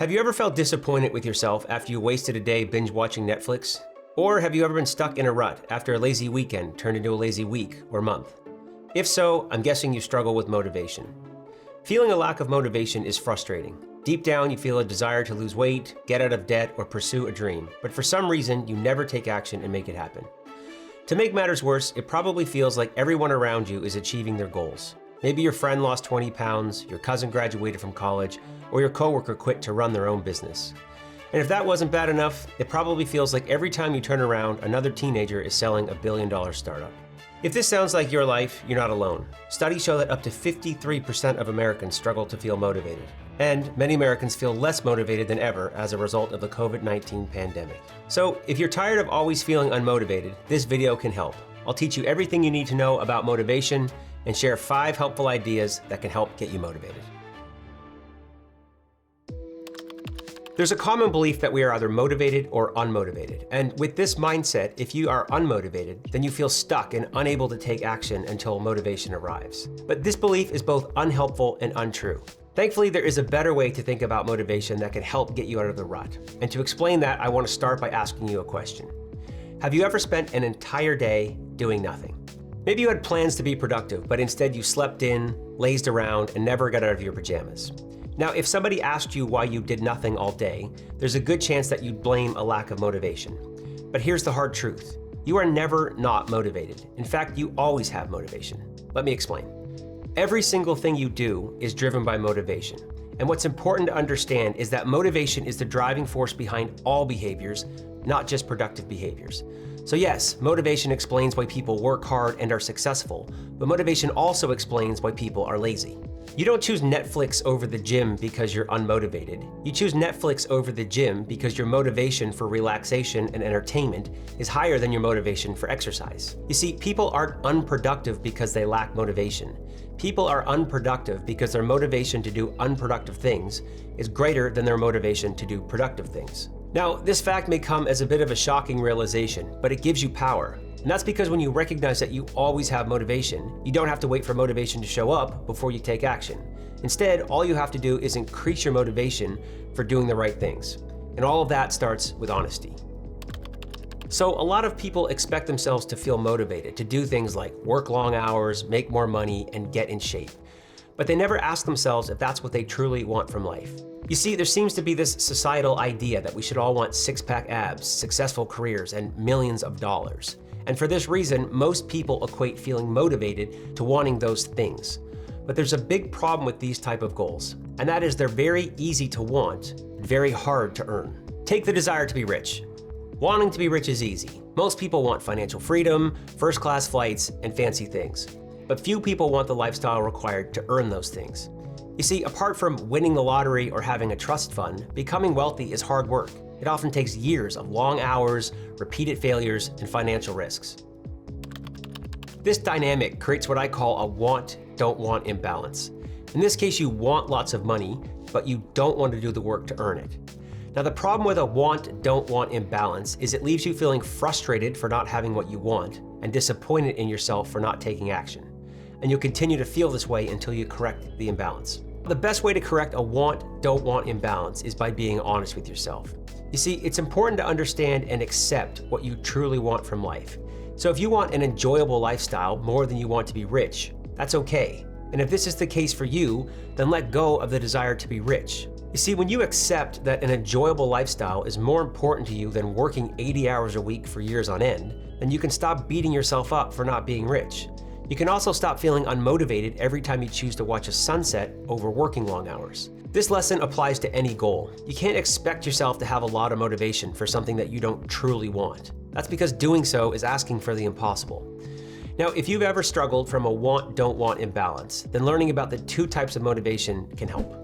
Have you ever felt disappointed with yourself after you wasted a day binge watching Netflix? Or have you ever been stuck in a rut after a lazy weekend turned into a lazy week or month? If so, I'm guessing you struggle with motivation. Feeling a lack of motivation is frustrating. Deep down, you feel a desire to lose weight, get out of debt, or pursue a dream, but for some reason, you never take action and make it happen. To make matters worse, it probably feels like everyone around you is achieving their goals. Maybe your friend lost 20 pounds, your cousin graduated from college, or your coworker quit to run their own business. And if that wasn't bad enough, it probably feels like every time you turn around, another teenager is selling a billion-dollar startup. If this sounds like your life, you're not alone. Studies show that up to 53% of Americans struggle to feel motivated. And many Americans feel less motivated than ever as a result of the COVID-19 pandemic. So if you're tired of always feeling unmotivated, this video can help. I'll teach you everything you need to know about motivation and share 5 helpful ideas that can help get you motivated. There's a common belief that we are either motivated or unmotivated. And with this mindset, if you are unmotivated, then you feel stuck and unable to take action until motivation arrives. But this belief is both unhelpful and untrue. Thankfully, there is a better way to think about motivation that can help get you out of the rut. And to explain that, I want to start by asking you a question. Have you ever spent an entire day doing nothing? Maybe you had plans to be productive, but instead you slept in, lazed around, and never got out of your pajamas. Now, if somebody asked you why you did nothing all day, there's a good chance that you'd blame a lack of motivation. But here's the hard truth. You are never not motivated. In fact, you always have motivation. Let me explain. Every single thing you do is driven by motivation. And what's important to understand is that motivation is the driving force behind all behaviors, not just productive behaviors. So yes, motivation explains why people work hard and are successful, but motivation also explains why people are lazy. You don't choose Netflix over the gym because you're unmotivated. You choose Netflix over the gym because your motivation for relaxation and entertainment is higher than your motivation for exercise. You see, people aren't unproductive because they lack motivation. People are unproductive because their motivation to do unproductive things is greater than their motivation to do productive things. Now, this fact may come as a bit of a shocking realization, but it gives you power. And that's because when you recognize that you always have motivation, you don't have to wait for motivation to show up before you take action. Instead, all you have to do is increase your motivation for doing the right things. And all of that starts with honesty. So a lot of people expect themselves to feel motivated to do things like work long hours, make more money, and get in shape. But they never ask themselves if that's what they truly want from life. You see, there seems to be this societal idea that we should all want six-pack abs, successful careers, and millions of dollars. And for this reason, most people equate feeling motivated to wanting those things. But there's a big problem with these type of goals, and that is they're very easy to want, very hard to earn. Take the desire to be rich. Wanting to be rich is easy. Most people want financial freedom, first-class flights, and fancy things. But few people want the lifestyle required to earn those things. You see, apart from winning the lottery or having a trust fund, becoming wealthy is hard work. It often takes years of long hours, repeated failures, and financial risks. This dynamic creates what I call a want-don't want imbalance. In this case, you want lots of money, but you don't want to do the work to earn it. Now, the problem with a want-don't want imbalance is it leaves you feeling frustrated for not having what you want and disappointed in yourself for not taking action. And you'll continue to feel this way until you correct the imbalance. The best way to correct a want-don't want imbalance is by being honest with yourself. You see, it's important to understand and accept what you truly want from life. So if you want an enjoyable lifestyle more than you want to be rich, that's okay. And if this is the case for you, then let go of the desire to be rich. You see, when you accept that an enjoyable lifestyle is more important to you than working 80 hours a week for years on end, then you can stop beating yourself up for not being rich. You can also stop feeling unmotivated every time you choose to watch a sunset over working long hours. This lesson applies to any goal. You can't expect yourself to have a lot of motivation for something that you don't truly want. That's because doing so is asking for the impossible. Now, if you've ever struggled from a want-don't want imbalance, then learning about the 2 types of motivation can help.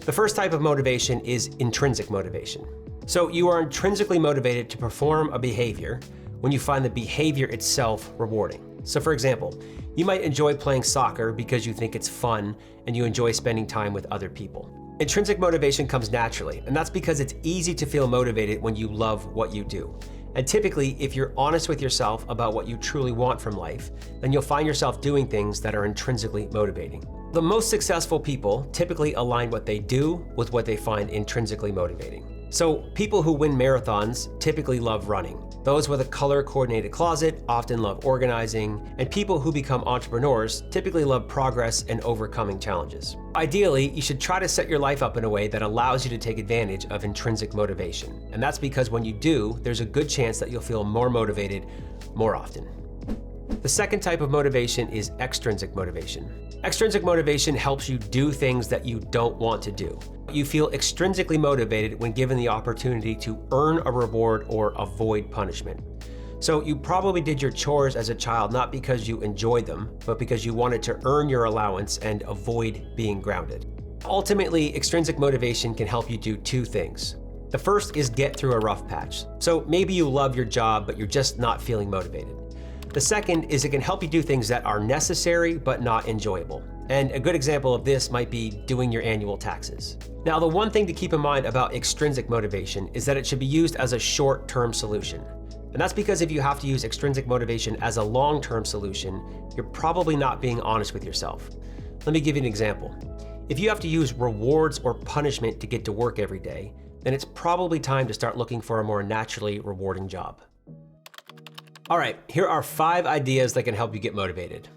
The first type of motivation is intrinsic motivation. So you are intrinsically motivated to perform a behavior when you find the behavior itself rewarding. So for example, you might enjoy playing soccer because you think it's fun and you enjoy spending time with other people. Intrinsic motivation comes naturally, and that's because it's easy to feel motivated when you love what you do. And typically, if you're honest with yourself about what you truly want from life, then you'll find yourself doing things that are intrinsically motivating. The most successful people typically align what they do with what they find intrinsically motivating. So people who win marathons typically love running. Those with a color-coordinated closet often love organizing, and people who become entrepreneurs typically love progress and overcoming challenges. Ideally, you should try to set your life up in a way that allows you to take advantage of intrinsic motivation. And that's because when you do, there's a good chance that you'll feel more motivated more often. The second type of motivation is extrinsic motivation. Extrinsic motivation helps you do things that you don't want to do. You feel extrinsically motivated when given the opportunity to earn a reward or avoid punishment. So you probably did your chores as a child not because you enjoyed them, but because you wanted to earn your allowance and avoid being grounded. Ultimately, extrinsic motivation can help you do two things. The first is get through a rough patch. So maybe you love your job, but you're just not feeling motivated. The second is it can help you do things that are necessary but not enjoyable. And a good example of this might be doing your annual taxes. Now, the one thing to keep in mind about extrinsic motivation is that it should be used as a short-term solution. And that's because if you have to use extrinsic motivation as a long-term solution, you're probably not being honest with yourself. Let me give you an example. If you have to use rewards or punishment to get to work every day, then it's probably time to start looking for a more naturally rewarding job. All right, here are 5 ideas that can help you get motivated.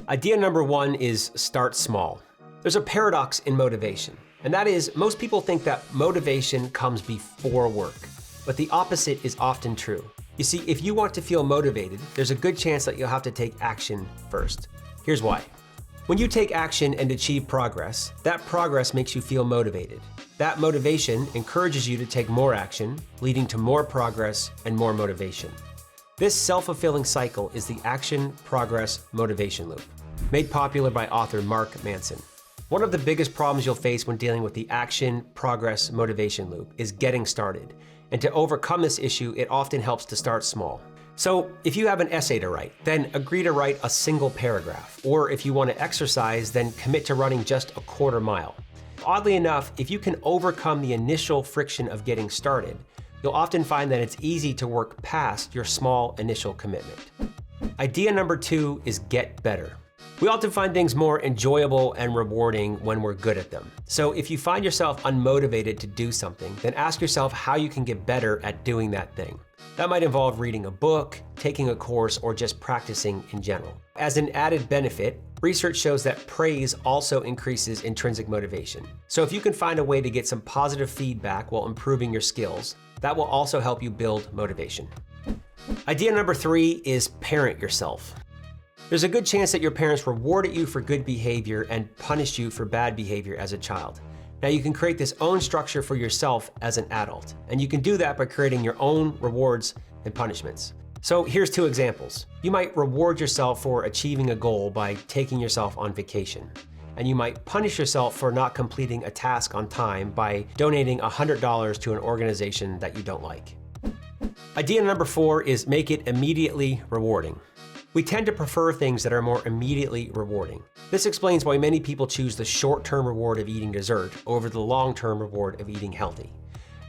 Idea number 1 is start small. There's a paradox in motivation, and that is most people think that motivation comes before work, but the opposite is often true. You see, if you want to feel motivated, there's a good chance that you'll have to take action first. Here's why. When you take action and achieve progress, that progress makes you feel motivated. That motivation encourages you to take more action, leading to more progress and more motivation. This self-fulfilling cycle is the action, progress, motivation loop, made popular by author Mark Manson. One of the biggest problems you'll face when dealing with the action, progress, motivation loop is getting started. And to overcome this issue, it often helps to start small. So if you have an essay to write, then agree to write a single paragraph. Or if you want to exercise, then commit to running just a quarter mile. Oddly enough, if you can overcome the initial friction of getting started, you'll often find that it's easy to work past your small initial commitment. Idea number 2 is get better. We often find things more enjoyable and rewarding when we're good at them. So if you find yourself unmotivated to do something, then ask yourself how you can get better at doing that thing. That might involve reading a book, taking a course, or just practicing in general. As an added benefit, research shows that praise also increases intrinsic motivation. So if you can find a way to get some positive feedback while improving your skills, that will also help you build motivation. Idea number 3 is parent yourself. There's a good chance that your parents rewarded you for good behavior and punished you for bad behavior as a child. Now you can create this own structure for yourself as an adult, and you can do that by creating your own rewards and punishments. So here's 2 examples. You might reward yourself for achieving a goal by taking yourself on vacation. And you might punish yourself for not completing a task on time by donating $100 to an organization that you don't like. Idea number 4 is make it immediately rewarding. We tend to prefer things that are more immediately rewarding. This explains why many people choose the short-term reward of eating dessert over the long-term reward of eating healthy.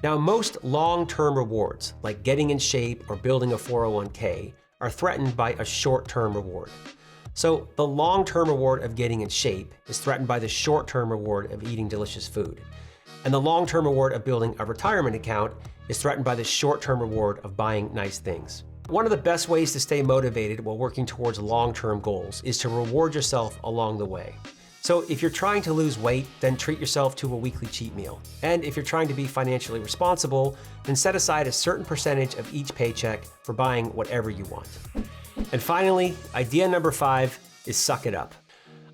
Now, most long-term rewards, like getting in shape or building a 401k, are threatened by a short-term reward. So the long-term reward of getting in shape is threatened by the short-term reward of eating delicious food. And the long-term reward of building a retirement account is threatened by the short-term reward of buying nice things. One of the best ways to stay motivated while working towards long-term goals is to reward yourself along the way. So if you're trying to lose weight, then treat yourself to a weekly cheat meal. And if you're trying to be financially responsible, then set aside a certain percentage of each paycheck for buying whatever you want. And finally, idea number 5 is suck it up.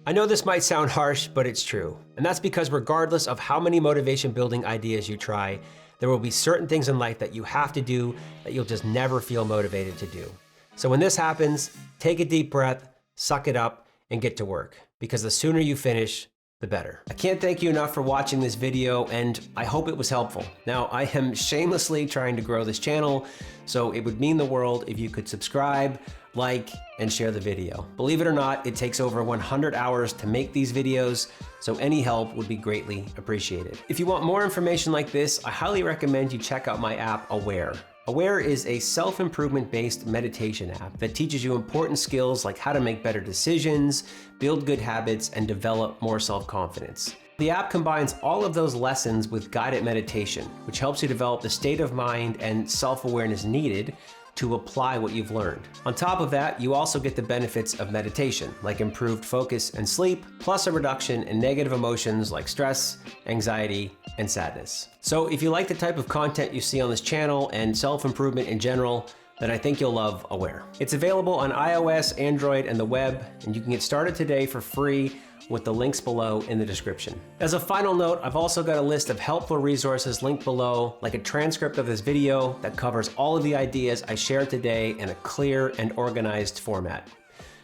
I know this might sound harsh, but it's true. And that's because regardless of how many motivation building ideas you try, there will be certain things in life that you have to do that you'll just never feel motivated to do. So when this happens, take a deep breath, suck it up, and get to work. Because the sooner you finish, the better. I can't thank you enough for watching this video, and I hope it was helpful. Now, I am shamelessly trying to grow this channel, so it would mean the world if you could subscribe, like, and share the video. Believe it or not, it takes over 100 hours to make these videos, so any help would be greatly appreciated. If you want more information like this, I highly recommend you check out my app, Aware. Aware is a self-improvement based meditation app that teaches you important skills like how to make better decisions, build good habits, and develop more self-confidence. The app combines all of those lessons with guided meditation, which helps you develop the state of mind and self-awareness needed to apply what you've learned. On top of that, you also get the benefits of meditation, like improved focus and sleep, plus a reduction in negative emotions like stress, anxiety, and sadness. So if you like the type of content you see on this channel and self-improvement in general, then I think you'll love Aware. It's available on iOS, Android, and the web, and you can get started today for free with the links below in the description. As a final note, I've also got a list of helpful resources linked below, like a transcript of this video that covers all of the ideas I shared today in a clear and organized format.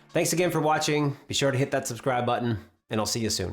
Thanks again for watching. Be sure to hit that subscribe button, and I'll see you soon.